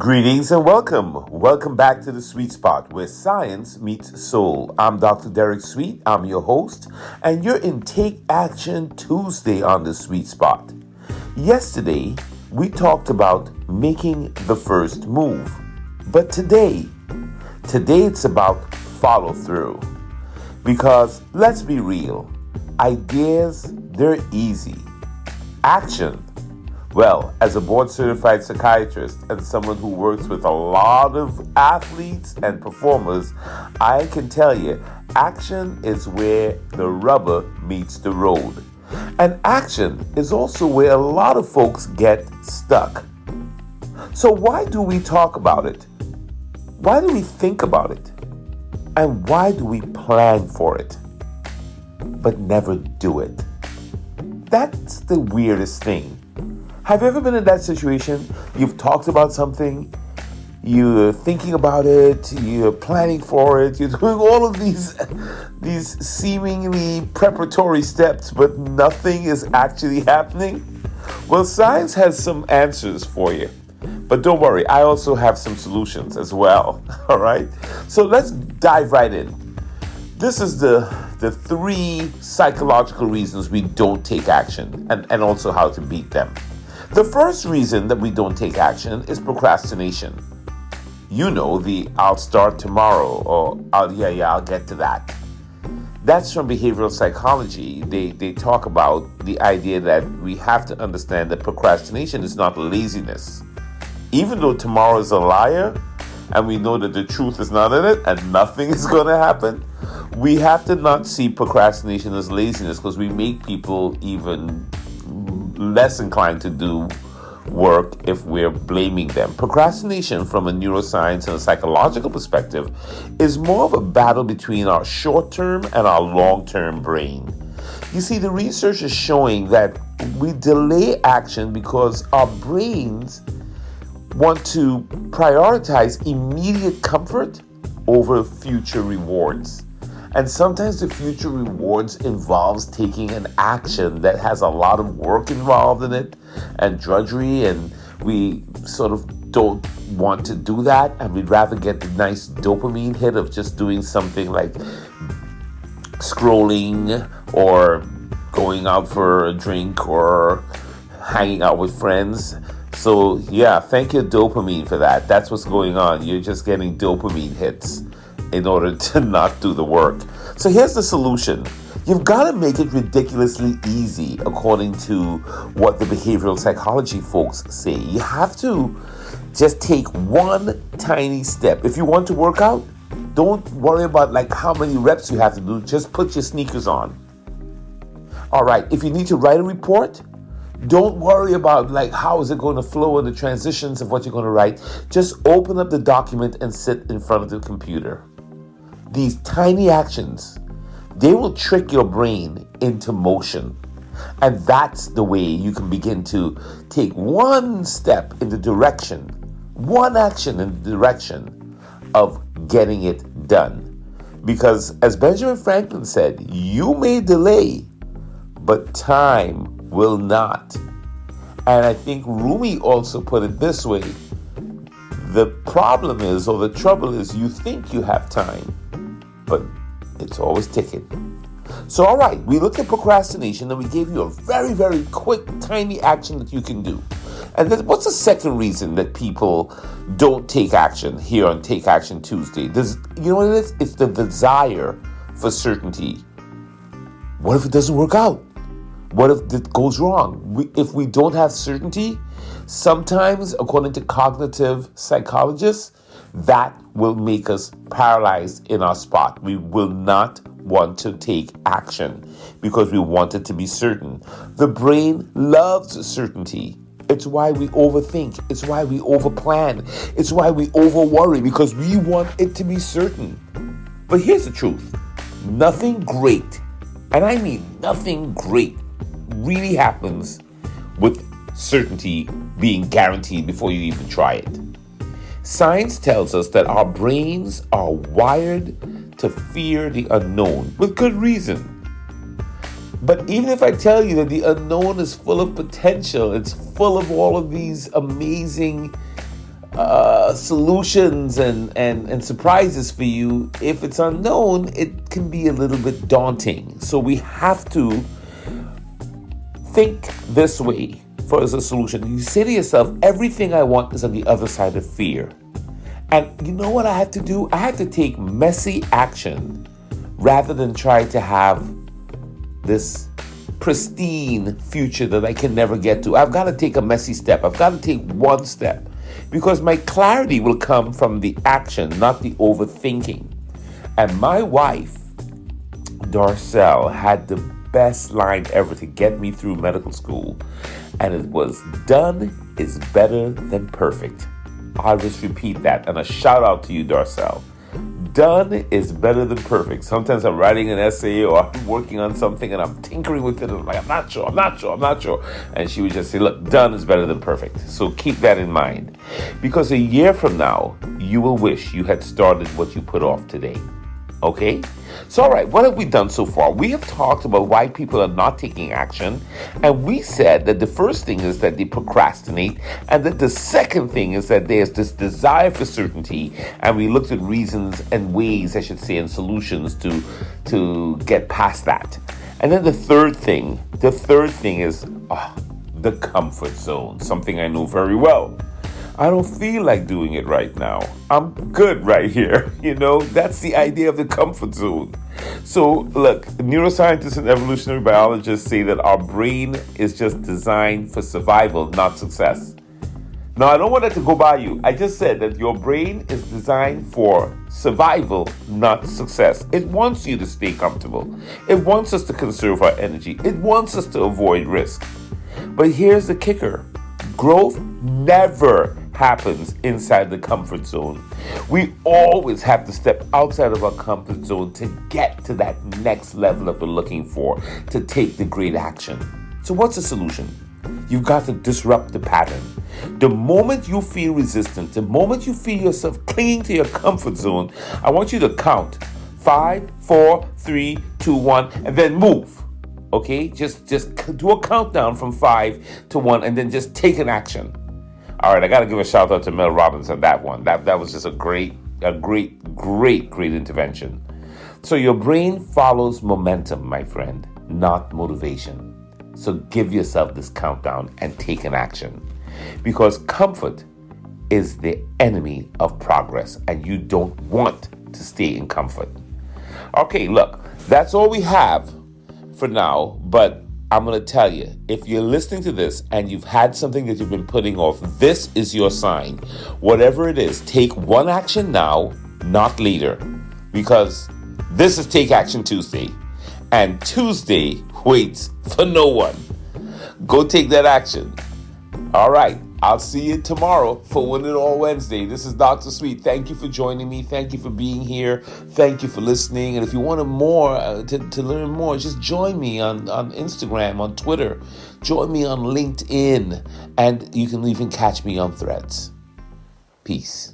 Greetings and welcome. Welcome back to the Sweet Spot where science meets soul. I'm Dr. Derek Sweet. I'm your host, and you're in Take Action Tuesday on the Sweet Spot. Yesterday, we talked about making the first move. But today it's about follow through. Because let's be real, ideas, they're easy. Action, well, as a board-certified psychiatrist and someone who works with a lot of athletes and performers, I can tell you, action is where the rubber meets the road. And action is also where a lot of folks get stuck. So why do we talk about it? Why do we think about it? And why do we plan for it, but never do it? That's the weirdest thing. Have you ever been in that situation? You've talked about something, you're thinking about it, you're planning for it, you're doing all of these seemingly preparatory steps, but nothing is actually happening? Well, science has some answers for you. But don't worry, I also have some solutions as well, all right? So let's dive right in. This is the 3 psychological reasons we don't take action and also how to beat them. The first reason that we don't take action is procrastination. You know, the I'll start tomorrow or I'll get to that. That's from behavioral psychology. They talk about the idea that we have to understand that procrastination is not laziness. Even though tomorrow is a liar and we know that the truth is not in it and nothing is going to happen, we have to not see procrastination as laziness because we make people even less inclined to do work if we're blaming them. Procrastination, from a neuroscience and a psychological perspective, is more of a battle between our short-term and our long-term brain. You see, the research is showing that we delay action because our brains want to prioritize immediate comfort over future rewards. And sometimes the future rewards involves taking an action that has a lot of work involved in it and drudgery, and we sort of don't want to do that, and we'd rather get the nice dopamine hit of just doing something like scrolling or going out for a drink or hanging out with friends. So yeah, thank you dopamine for that. That's what's going on. You're just getting dopamine hits in order to not do the work. So here's the solution. You've got to make it ridiculously easy, according to what the behavioral psychology folks say. You have to just take one tiny step. If you want to work out, don't worry about like how many reps you have to do. Just put your sneakers on. All right, if you need to write a report, don't worry about like how is it going to flow in the transitions of what you're going to write. Just open up the document and sit in front of the computer. These tiny actions, they will trick your brain into motion. And that's the way you can begin to take one step in the direction, one action in the direction of getting it done. Because as Benjamin Franklin said, you may delay, but time will not. And I think Rumi also put it this way: the problem is, or the trouble is, you think you have time, but it's always ticking. So all right, we looked at procrastination and we gave you a very, very quick, tiny action that you can do. And then what's the second reason that people don't take action here on Take Action Tuesday? You know what it is? It's the desire for certainty. What if it doesn't work out? What if it goes wrong? If we don't have certainty, sometimes, according to cognitive psychologists, that will make us paralyzed in our spot. We will not want to take action because we want it to be certain. The brain loves certainty. It's why we overthink. It's why we overplan. It's why we overworry, because we want it to be certain. But here's the truth. Nothing great, and I mean nothing great, really happens with certainty being guaranteed before you even try it. Science tells us that our brains are wired to fear the unknown, with good reason. But even if I tell you that the unknown is full of potential, it's full of all of these amazing solutions and surprises for you. If it's unknown, it can be a little bit daunting. So we have to think this way for as a solution. You say to yourself, everything I want is on the other side of fear. And you know what I have to do? I have to take messy action rather than try to have this pristine future that I can never get to. I've got to take a messy step. I've got to take one step because my clarity will come from the action, not the overthinking. And my wife, Darcel, had the best line ever to get me through medical school. And it was, done is better than perfect. I'll just repeat that. And a shout out to you, Darcel. Done is better than perfect. Sometimes I'm writing an essay or I'm working on something and I'm tinkering with it. And I'm like, I'm not sure. And she would just say, look, done is better than perfect. So keep that in mind. Because a year from now, you will wish you had started what you put off today. Okay? So, all right, what have we done so far? We have talked about why people are not taking action. And we said that the first thing is that they procrastinate. And that the second thing is that there's this desire for certainty. And we looked at reasons and ways, I should say, and solutions to get past that. And then the third thing is the comfort zone, something I know very well. I don't feel like doing it right now. I'm good right here. That's the idea of the comfort zone. So look, neuroscientists and evolutionary biologists say that our brain is just designed for survival, not success. Now, I don't want that to go by you. I just said that your brain is designed for survival, not success. It wants you to stay comfortable. It wants us to conserve our energy. It wants us to avoid risk. But here's the kicker. Growth never happens inside the comfort zone. We always have to step outside of our comfort zone to get to that next level that we're looking for, to take the great action. So what's the solution? You've got to disrupt the pattern. The moment you feel resistant, the moment you feel yourself clinging to your comfort zone, I want you to count 5, 4, 3, 2, 1, and then move. Okay? Just do a countdown from 5 to 1 and then just take an action. All right, I got to give a shout out to Mel Robbins on that one. That was just a great intervention. So your brain follows momentum, my friend, not motivation. So give yourself this countdown and take an action. Because comfort is the enemy of progress, and you don't want to stay in comfort. Okay, look, that's all we have for now, but I'm going to tell you, if you're listening to this and you've had something that you've been putting off, this is your sign. Whatever it is, take one action now, not later. Because this is Take Action Tuesday. And Tuesday waits for no one. Go take that action. All right. I'll see you tomorrow for Win It All Wednesday. This is Dr. Sweet. Thank you for joining me. Thank you for being here. Thank you for listening. And if you want to learn more, just join me on Instagram, on Twitter. Join me on LinkedIn. And you can even catch me on Threads. Peace.